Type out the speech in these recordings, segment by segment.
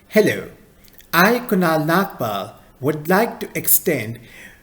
Hello, I, Kunal Nagpal, would like to extend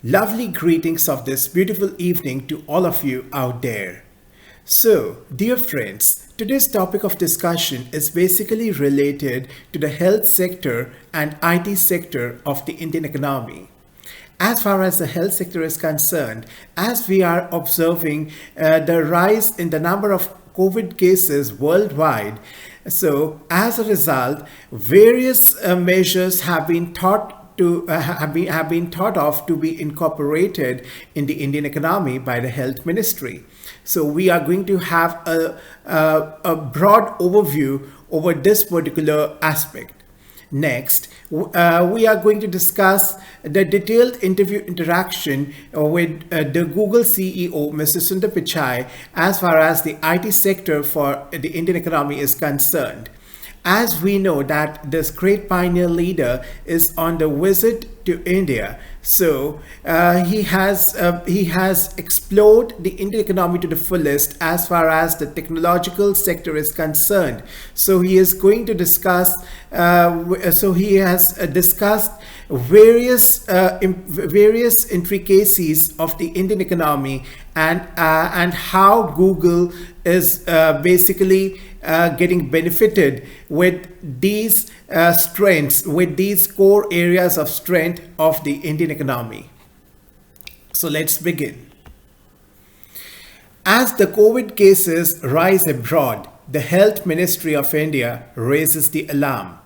lovely greetings of this beautiful evening to all of you out there. So, dear friends, today's topic of discussion is basically related to the health sector and IT sector of the Indian economy. As far as the health sector is concerned, as we are observing the rise in the number of COVID cases worldwide, so as a result, various measures have been thought to have been thought of to be incorporated in the Indian economy by the health ministry. So we are going to have a broad overview over this particular aspect. Next, we are going to discuss the detailed interview interaction with the Google CEO, Mr. Sundar Pichai, as far as the IT sector for the Indian economy is concerned. As we know that this great pioneer leader is on the visit to India, so he has explored the Indian economy to the fullest as far as the technological sector is concerned. So he is going to discuss. So he has discussed various intricacies of the Indian economy and how Google is basically getting benefited with these strengths, with these core areas of strength of the Indian economy. So let's begin. As the COVID cases rise abroad, the Health Ministry of India raises the alarm.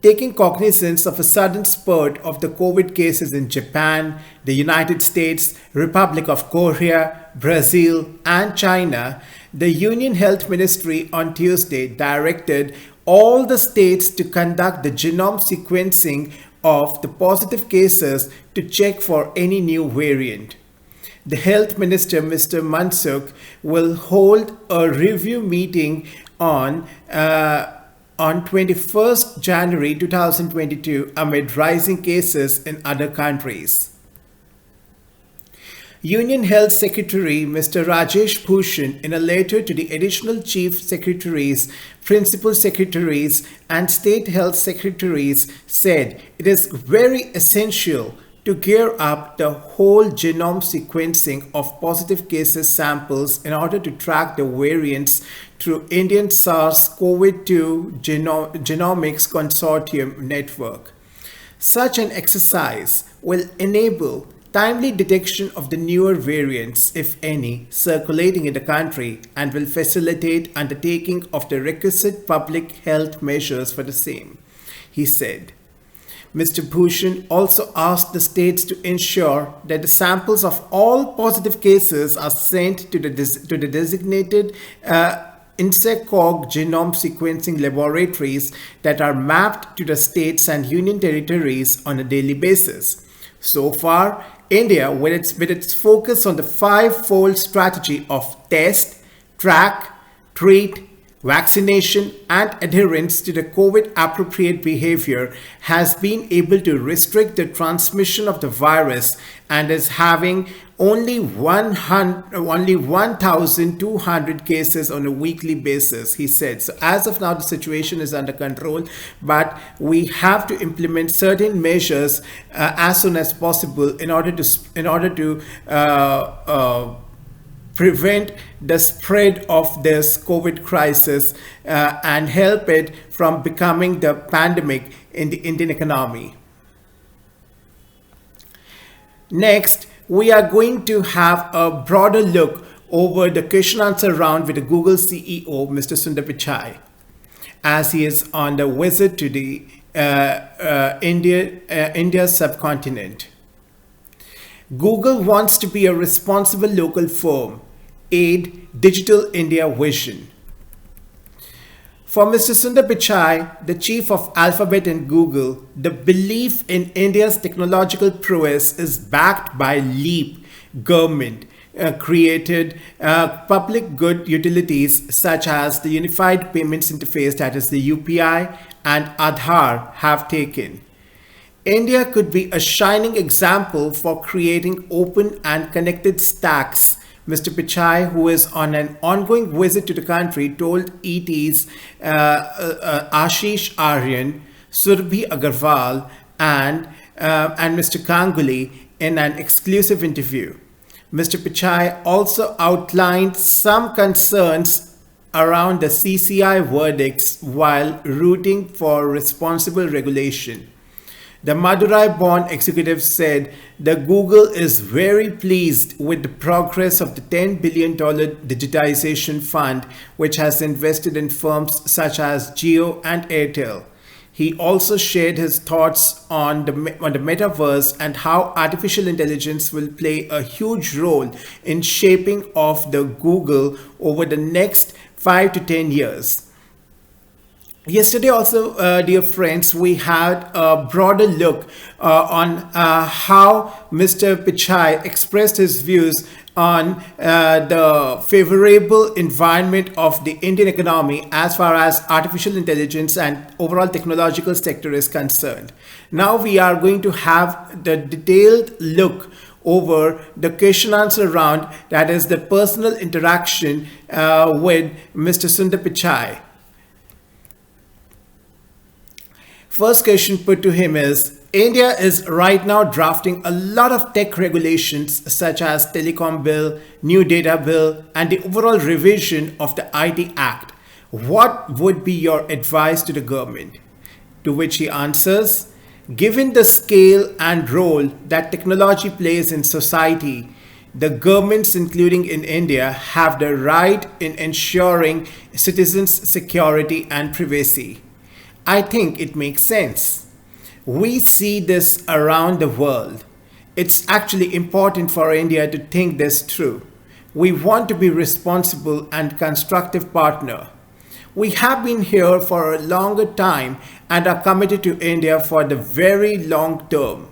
Taking cognizance of a sudden spurt of the COVID cases in Japan, the United States, Republic of Korea, Brazil, and China, the Union Health Ministry on Tuesday directed all the states to conduct the genome sequencing of the positive cases to check for any new variant. The Health Minister, Mr. Mansukh, will hold a review meeting on 21st January 2022 amid rising cases in other countries. Union Health Secretary Mr. Rajesh Bhushan, in a letter to the additional chief secretaries, principal secretaries, and state health secretaries, said it is very essential to gear up the whole genome sequencing of positive cases samples in order to track the variants through Indian SARS-CoV-2 Genomics Consortium network. Such an exercise will enable timely detection of the newer variants, if any, circulating in the country and will facilitate undertaking of the requisite public health measures for the same, he said. Mr. Bhushan also asked the states to ensure that the samples of all positive cases are sent to the designated INSECOG genome sequencing laboratories that are mapped to the states and union territories on a daily basis. So far, India, with its focus on the five-fold strategy of test, track, treat, vaccination, and adherence to the COVID-appropriate behavior, has been able to restrict the transmission of the virus and is having only 1,200 cases on a weekly basis, he said. So as of now, the situation is under control, but we have to implement certain measures as soon as possible in order to prevent the spread of this COVID crisis and help it from becoming the pandemic in the Indian economy. Next, we are going to have a broader look over the question answer round with the Google CEO, Mr. Sundar Pichai, as he is on the visit to the India subcontinent. Google wants to be a responsible local firm, aid Digital India vision. For Mr. Sundar Pichai, the chief of Alphabet and Google, the belief in India's technological prowess is backed by LEAP government created public good utilities such as the Unified Payments Interface, that is the UPI, and Aadhaar have taken. India could be a shining example for creating open and connected stacks. Mr. Pichai, who is on an ongoing visit to the country, told ET's Ashish Aryan. Surbhi Agarwal and Mr. Ganguly in an exclusive interview. Mr. Pichai also outlined some concerns around the CCI verdicts while rooting for responsible regulation. The Madurai born executive said that Google is very pleased with the progress of the $10 billion digitization fund, which has invested in firms such as Jio and Airtel. He also shared his thoughts on the metaverse and how artificial intelligence will play a huge role in shaping of the Google over the next 5 to 10 years. Yesterday also, dear friends, we had a broader look on how Mr. Pichai expressed his views on the favorable environment of the Indian economy as far as artificial intelligence and overall technological sector is concerned. Now we are going to have the detailed look over the question answer round, that is the personal interaction with Mr. Sundar Pichai. First question put to him is, India is right now drafting a lot of tech regulations such as Telecom Bill, New Data Bill, and the overall revision of the IT Act. What would be your advice to the government? To which he answers, given the scale and role that technology plays in society, the governments, including in India, have the right in ensuring citizens' security and privacy. I think it makes sense. We see this around the world. It's actually important for India to think this through. We want to be responsible and constructive partner. We have been here for a longer time and are committed to India for the very long term.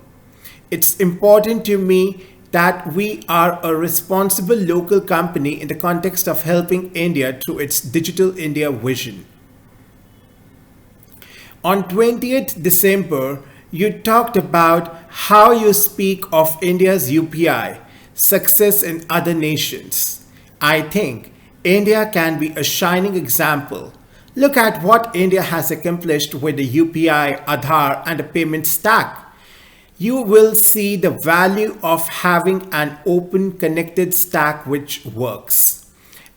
It's important to me that we are a responsible local company in the context of helping India through its Digital India vision. On 20th December, you talked about how you speak of India's UPI, success in other nations. I think India can be a shining example. Look at what India has accomplished with the UPI, Aadhaar, and the payment stack. You will see the value of having an open connected stack which works.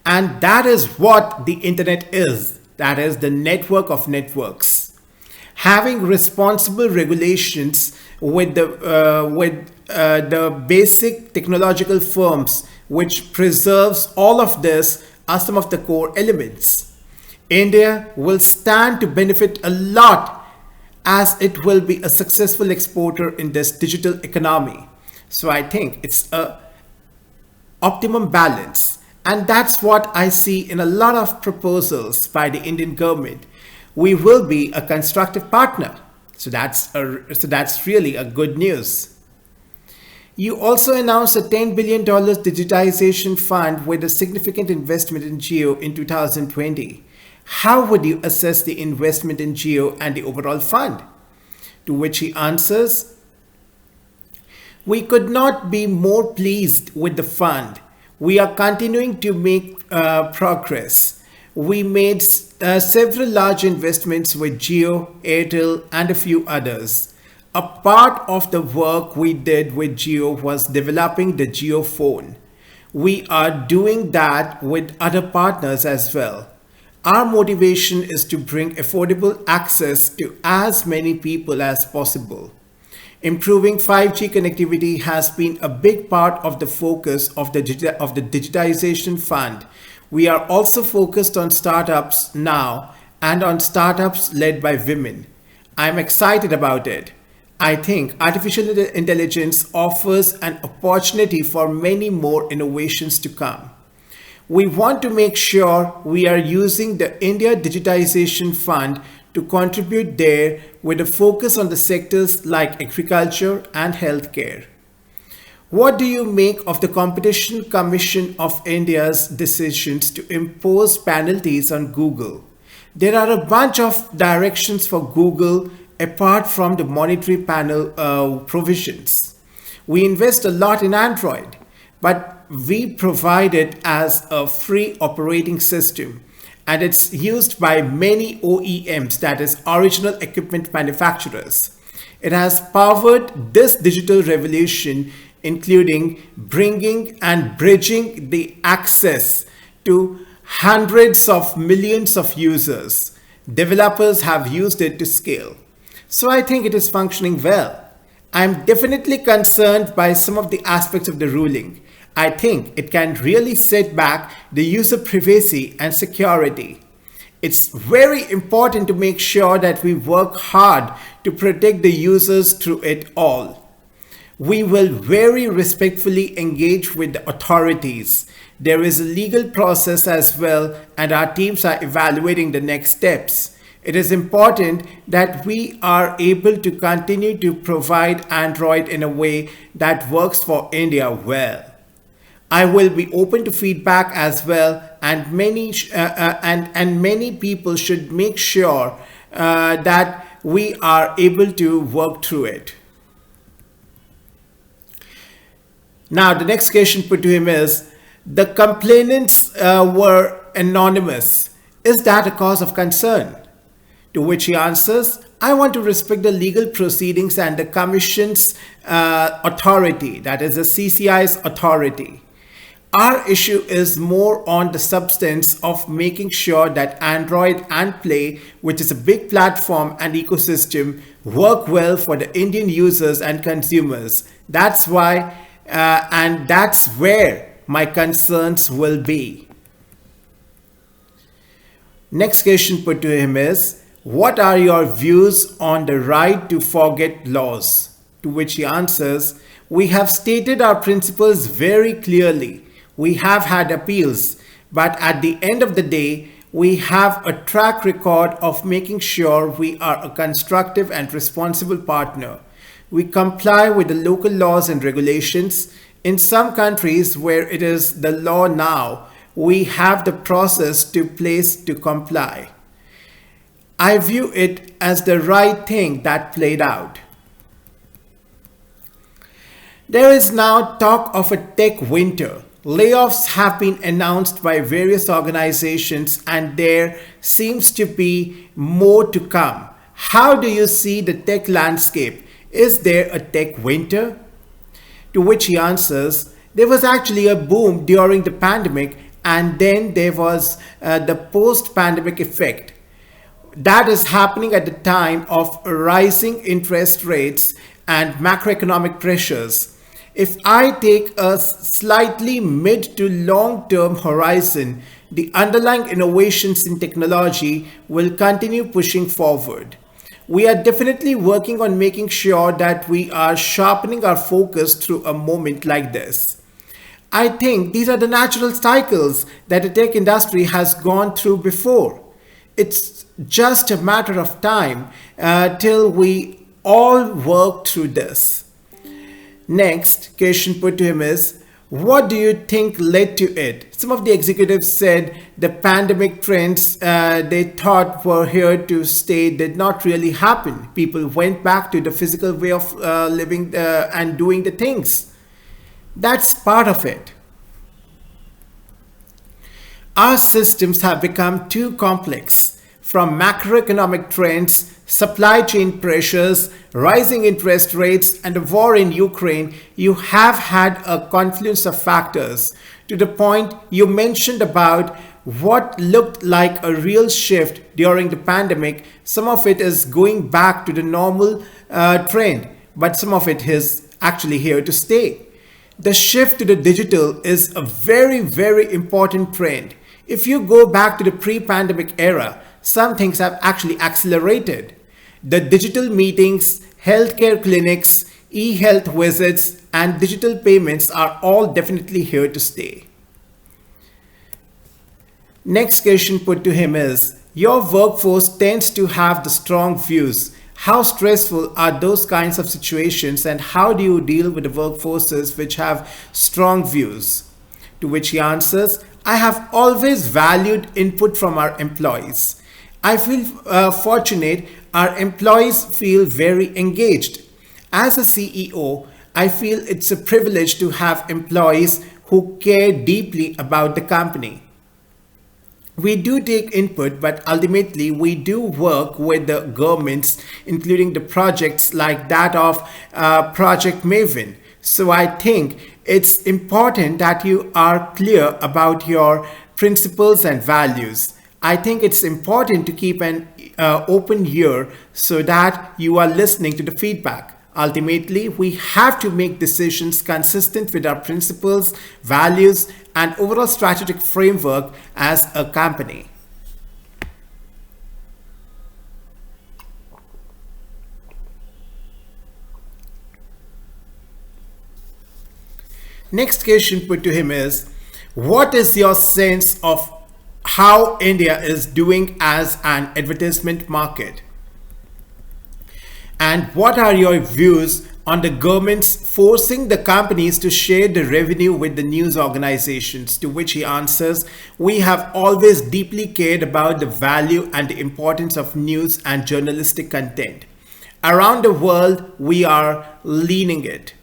And that is what the internet is. That is the network of networks. Having responsible regulations with the basic technological firms which preserves all of this are some of the core elements. India will stand to benefit a lot as it will be a successful exporter in this digital economy. So I think it's a optimum balance, and that's what I see in a lot of proposals by the Indian government. We will be a constructive partner. So that's really a good news. You also announced a $10 billion digitization fund with a significant investment in Jio in 2020. How would you assess the investment in Jio and the overall fund? To which he answers, we could not be more pleased with the fund. We are continuing to make progress. We made several large investments with Jio, Airtel, and a few others. A part of the work we did with Jio was developing the Jio phone. We are doing that with other partners as well. Our motivation is to bring affordable access to as many people as possible. Improving 5G connectivity has been a big part of the focus of the digitization fund. We are also focused on startups now and on startups led by women. I'm excited about it. I think artificial intelligence offers an opportunity for many more innovations to come. We want to make sure we are using the India Digitization Fund to contribute there with a focus on the sectors like agriculture and healthcare. What do you make of the Competition Commission of India's decisions to impose penalties on Google? There are a bunch of directions for Google apart from the monetary panel provisions. We invest a lot in Android, but we provide it as a free operating system, and it's used by many OEMs, that is original equipment manufacturers. It has powered this digital revolution, including bringing and bridging the access to hundreds of millions of users. Developers have used it to scale. So I think it is functioning well. I'm definitely concerned by some of the aspects of the ruling. I think it can really set back the user privacy and security. It's very important to make sure that we work hard to protect the users through it all. We will very respectfully engage with the authorities. There is a legal process as well, and our teams are evaluating the next steps. It is important that we are able to continue to provide Android in a way that works for India well. I will be open to feedback as well, and many people should make sure that we are able to work through it. Now, the next question put to him is, the complainants were anonymous. Is that a cause of concern? To which he answers, I want to respect the legal proceedings and the Commission's authority, that is the CCI's authority. Our issue is more on the substance of making sure that Android and Play, which is a big platform and ecosystem, work well for the Indian users and consumers. That's why, and that's where my concerns will be. Next question put to him is, what are your views on the right to forget laws? To which he answers, we have stated our principles very clearly. We have had appeals, but at the end of the day, we have a track record of making sure we are a constructive and responsible partner. We comply with the local laws and regulations. In some countries where it is the law now, we have the process to place to comply. I view it as the right thing that played out. There is now talk of a tech winter. Layoffs have been announced by various organizations, and there seems to be more to come. How do you see the tech landscape? Is there a tech winter? To which he answers, there was actually a boom during the pandemic, and then there was the post-pandemic effect. That is happening at the time of rising interest rates and macroeconomic pressures. If I take a slightly mid to long-term horizon, the underlying innovations in technology will continue pushing forward. We are definitely working on making sure that we are sharpening our focus through a moment like this. I think these are the natural cycles that the tech industry has gone through before. It's just a matter of time till we all work through this. Next question put to him is, what do you think led to it? Some of the executives said the pandemic trends they thought were here to stay did not really happen. People went back to the physical way of living and doing the things. That's part of it. Our systems have become too complex. From macroeconomic trends, supply chain pressures, rising interest rates, and the war in Ukraine, you have had a confluence of factors. To the point you mentioned about what looked like a real shift during the pandemic, some of it is going back to the normal trend, but some of it is actually here to stay. The shift to the digital is a very, very important trend. If you go back to the pre-pandemic era, some things have actually accelerated. The digital meetings, healthcare clinics, e-health visits, and digital payments are all definitely here to stay. Next question put to him is, your workforce tends to have the strong views. How stressful are those kinds of situations, and how do you deal with the workforces which have strong views? To which he answers, I have always valued input from our employees. I feel fortunate our employees feel very engaged. As a CEO, I feel it's a privilege to have employees who care deeply about the company. We do take input, but ultimately we do work with the governments, including the projects like that of Project Maven. So I think it's important that you are clear about your principles and values. I think it's important to keep an open ear so that you are listening to the feedback. Ultimately, we have to make decisions consistent with our principles, values, and overall strategic framework as a company. Next question put to him is, what is your sense of how India is doing as an advertisement market? And what are your views on the government's forcing the companies to share the revenue with the news organizations? To which he answers, we have always deeply cared about the value and the importance of news and journalistic content. Around the world, we are leaning it.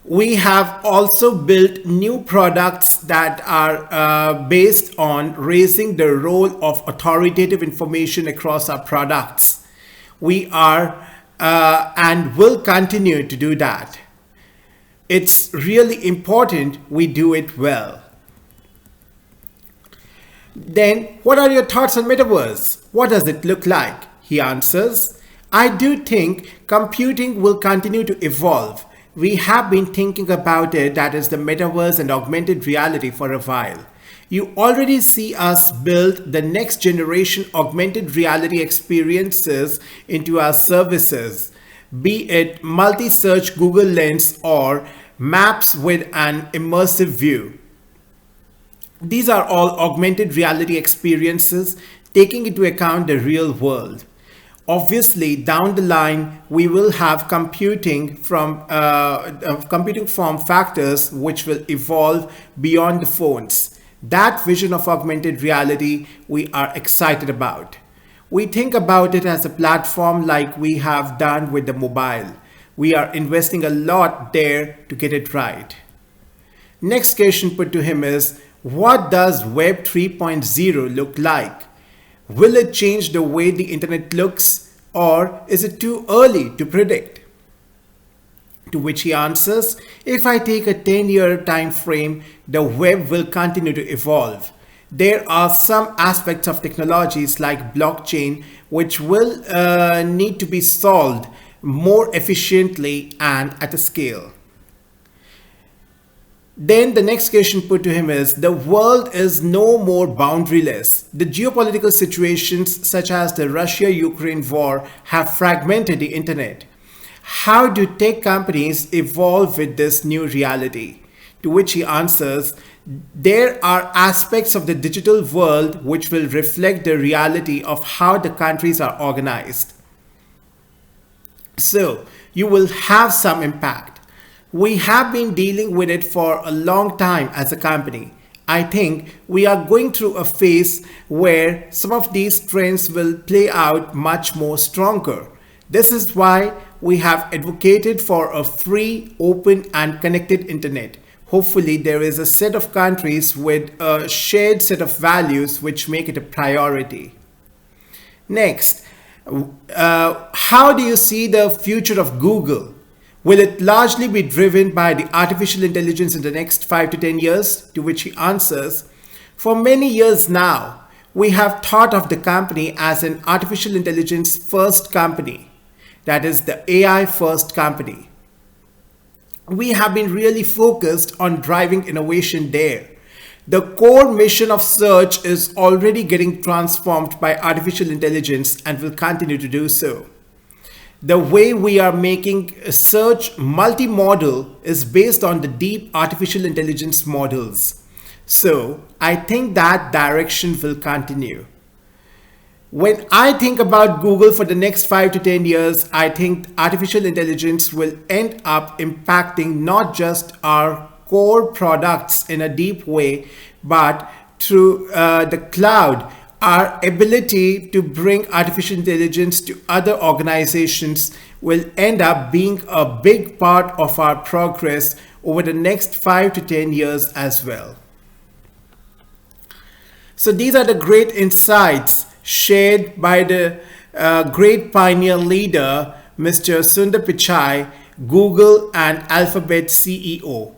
We have also built new products that are based on raising the role of authoritative information across our products. We are and will continue to do that. It's really important we do it well. Then, what are your thoughts on metaverse? What does it look like? He answers, I do think computing will continue to evolve. We have been thinking about it, that is the metaverse and augmented reality, for a while. You already see us build the next generation augmented reality experiences into our services, be it multi-search Google Lens or maps with an immersive view. These are all augmented reality experiences taking into account the real world. Obviously, down the line, we will have computing form factors which will evolve beyond the phones. That vision of augmented reality we are excited about. We think about it as a platform like we have done with the mobile. We are investing a lot there to get it right. Next question put to him is, what does Web 3.0 look like? Will it change the way the internet looks, or is it too early to predict? To which he answers, if I take a 10-year time frame, the web will continue to evolve. There are some aspects of technologies like blockchain which will need to be solved more efficiently and at a scale. Then the next question put to him is, the world is no more boundaryless. The geopolitical situations such as the Russia-Ukraine war have fragmented the internet. How do tech companies evolve with this new reality? To which he answers, there are aspects of the digital world which will reflect the reality of how the countries are organized. So you will have some impact. We have been dealing with it for a long time as a company. I think we are going through a phase where some of these trends will play out much more stronger. This is why we have advocated for a free, open and connected internet. Hopefully there is a set of countries with a shared set of values which make it a priority. Next, how do you see the future of Google? Will it largely be driven by the artificial intelligence in the next 5 to 10 years? To which he answers, for many years now, we have thought of the company as an artificial intelligence first company. That is the AI first company. We have been really focused on driving innovation there. The core mission of search is already getting transformed by artificial intelligence and will continue to do so. The way we are making search multimodal is based on the deep artificial intelligence models. So I think that direction will continue. When I think about Google for the next 5 to 10 years, I think artificial intelligence will end up impacting not just our core products in a deep way, but through the cloud, our ability to bring artificial intelligence to other organizations will end up being a big part of our progress over the next 5 to 10 years as well. So these are the great insights shared by the great pioneer leader, Mr. Sundar Pichai, Google and Alphabet CEO,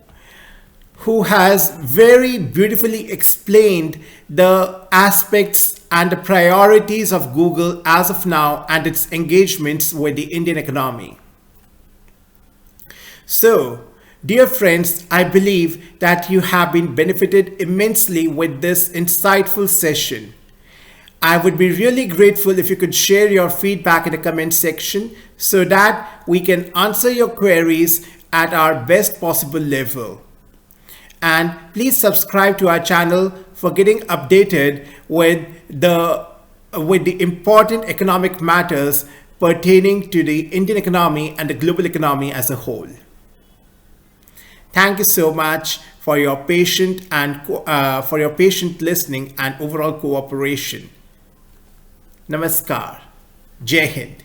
who has very beautifully explained the aspects and the priorities of Google as of now and its engagements with the Indian economy. So, dear friends, I believe that you have been benefited immensely with this insightful session. I would be really grateful if you could share your feedback in the comment section so that we can answer your queries at our best possible level. And please subscribe to our channel for getting updated with the important economic matters pertaining to the Indian economy and the global economy as a whole. Thank you so much for your patient listening and overall cooperation. Namaskar. Jai Hind.